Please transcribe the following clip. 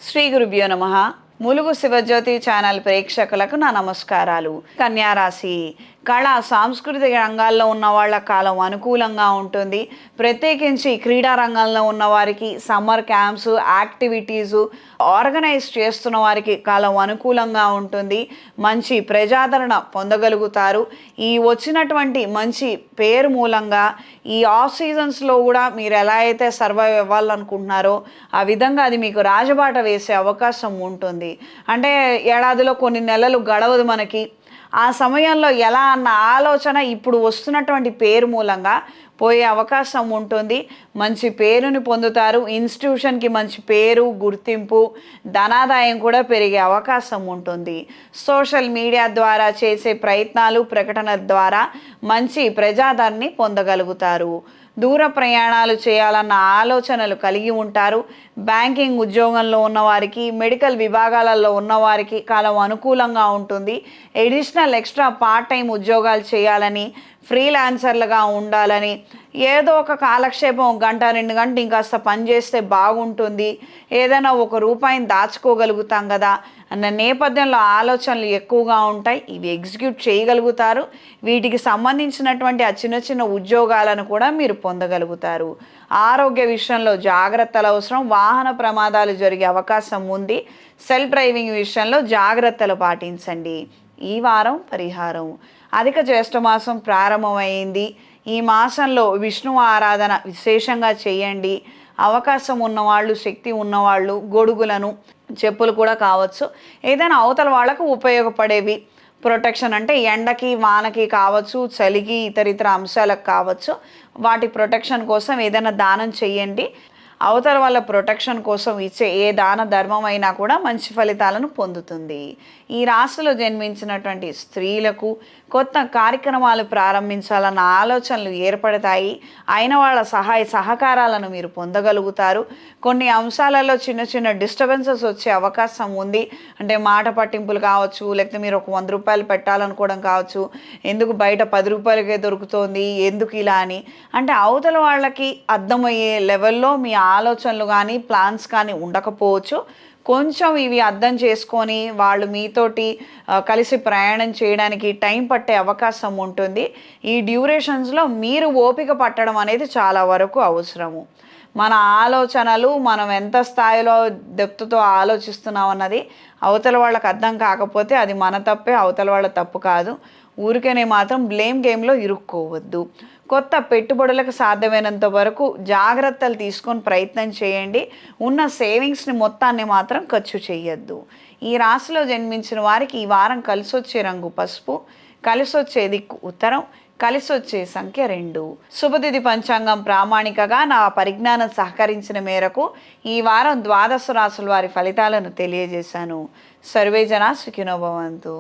శ్రీ గురుభ్యో నమః. ములుగు శివజ్యోతి ఛానల్ ప్రేక్షకులకు నా నమస్కారాలు. కన్యారాశి కళా సాంస్కృతిక రంగాల్లో ఉన్న వాళ్ళ కాలం అనుకూలంగా ఉంటుంది. ప్రత్యేకించి క్రీడా రంగంలో ఉన్న వారికి సమ్మర్ క్యాంప్స్ యాక్టివిటీసు ఆర్గనైజ్ చేస్తున్న వారికి కాలం అనుకూలంగా ఉంటుంది. మంచి ప్రజాదరణ పొందగలుగుతారు. ఈ వచ్చినటువంటి మంచి పేరు మూలంగా ఈ ఆఫ్ సీజన్స్లో కూడా మీరు ఎలా అయితే సర్వైవ్ అవ్వాలనుకుంటున్నారో ఆ విధంగా అది మీకు రాజబాట వేసే అవకాశం ఉంటుంది. అంటే ఏడాదిలో కొన్ని నెలలు గడవదు మనకి. ఆ సమయంలో ఎలా అన్న ఆలోచన ఇప్పుడు వస్తున్నటువంటి పేరు మూలంగా పోయే అవకాశం ఉంటుంది. మంచి పేరుని పొందుతారు. ఇన్స్టిట్యూషన్కి మంచి పేరు గుర్తింపు ధనాదాయం కూడా పెరిగే అవకాశం ఉంటుంది. సోషల్ మీడియా ద్వారా చేసే ప్రయత్నాలు ప్రకటన ద్వారా మంచి ప్రజాదరణని పొందగలుగుతారు. దూర ప్రయాణాలు చేయాలన్న ఆలోచనలు కలిగి ఉంటారు. బ్యాంకింగ్ ఉద్యోగంలో ఉన్నవారికి మెడికల్ విభాగాలలో ఉన్నవారికి కాలం అనుకూలంగా ఉంటుంది. ఎడిషనల్ ఎక్స్ట్రా పార్ట్ టైం ఉద్యోగాలు చేయాలని ఫ్రీలాన్సర్లుగా ఉండాలని ఏదో ఒక కాలక్షేపం గంట 2 గంటలు ఇంకాస్త పని చేస్తే బాగుంటుంది, ఏదైనా ఒక రూపాయిని దాచుకోగలుగుతాం కదా అన్న నేపథ్యంలో ఆలోచనలు ఎక్కువగా ఉంటాయి. ఇవి ఎగ్జిక్యూట్ చేయగలుగుతారు. వీటికి సంబంధించినటువంటి ఆ చిన్న చిన్న ఉద్యోగాలను కూడా మీరు పొందగలుగుతారు. ఆరోగ్య విషయంలో జాగ్రత్తలు అవసరం. వాహన ప్రమాదాలు జరిగే అవకాశం ఉంది. సెల్ఫ్ డ్రైవింగ్ విషయంలో జాగ్రత్తలు పాటించండి. ఈ వారం పరిహారం అధిక జ్యేష్ఠమాసం ప్రారంభమైంది. ఈ మాసంలో విష్ణువు ఆరాధన విశేషంగా చేయండి. అవకాశం ఉన్నవాళ్ళు శక్తి ఉన్నవాళ్ళు గొడుగులను చెప్పులు కూడా కావచ్చు, ఏదైనా అవతల వాళ్ళకు ఉపయోగపడేవి ప్రొటెక్షన్ అంటే ఎండకి వానకి కావచ్చు, చలికి ఇతరితర అంశాలకు కావచ్చు, వాటి ప్రొటెక్షన్ కోసం ఏదైనా దానం చేయండి. అవతల వాళ్ళ ప్రొటెక్షన్ కోసం ఇచ్చే ఏ దాన ధర్మం అయినా కూడా మంచి ఫలితాలను పొందుతుంది. ఈ రాశిలో జన్మించినటువంటి స్త్రీలకు కొత్త కార్యక్రమాలు ప్రారంభించాలన్న ఆలోచనలు ఏర్పడతాయి. అయిన వాళ్ళ సహాయ సహకారాలను మీరు పొందగలుగుతారు. కొన్ని అంశాలలో చిన్న చిన్న డిస్టర్బెన్సెస్ వచ్చే అవకాశం ఉంది. అంటే మాట పట్టింపులు కావచ్చు, లేకపోతే మీరు ఒక 100 రూపాయలు పెట్టాలనుకోవడం కావచ్చు, ఎందుకు బయట 10 రూపాయలకే దొరుకుతోంది ఎందుకు ఇలా అని, అంటే అవతల వాళ్ళకి అర్థమయ్యే లెవెల్లో మీ ఆలోచనలు కానీ ప్లాన్స్ కానీ ఉండకపోవచ్చు. కొంచెం ఇవి అర్థం చేసుకొని వాళ్ళు మీతోటి కలిసి ప్రయాణం చేయడానికి టైం పట్టే అవకాశం ఉంటుంది. ఈ డ్యూరేషన్స్లో మీరు ఓపిక పట్టడం అనేది చాలా వరకు అవసరము. మన ఆలోచనలు మనం ఎంత స్థాయిలో డెప్త్తో ఆలోచిస్తున్నాం అన్నది అవతల వాళ్ళకి అర్థం కాకపోతే అది మన తప్పే, అవతల వాళ్ళ తప్పు కాదు. ఊరికనే మాత్రం బ్లేమ్ గేమ్లో ఇరుక్కోవద్దు. కొత్త పెట్టుబడులకు సాధ్యమైనంత వరకు జాగ్రత్తలు తీసుకొని ప్రయత్నం చేయండి. ఉన్న సేవింగ్స్ని మొత్తాన్ని మాత్రం ఖర్చు చేయొద్దు. ఈ రాశిలో జన్మించిన వారికి ఈ వారం కలిసొచ్చే రంగు పసుపు, కలిసొచ్చే దిక్కు ఉత్తరం, కలిసొచ్చే సంఖ్య 2. శుభతిథి పంచాంగం ప్రామాణికగా నా పరిజ్ఞానం సహకరించిన మేరకు ఈ వారం 12 రాశుల వారి ఫలితాలను తెలియజేశాను. సర్వే జనా సుఖినో భవంతు.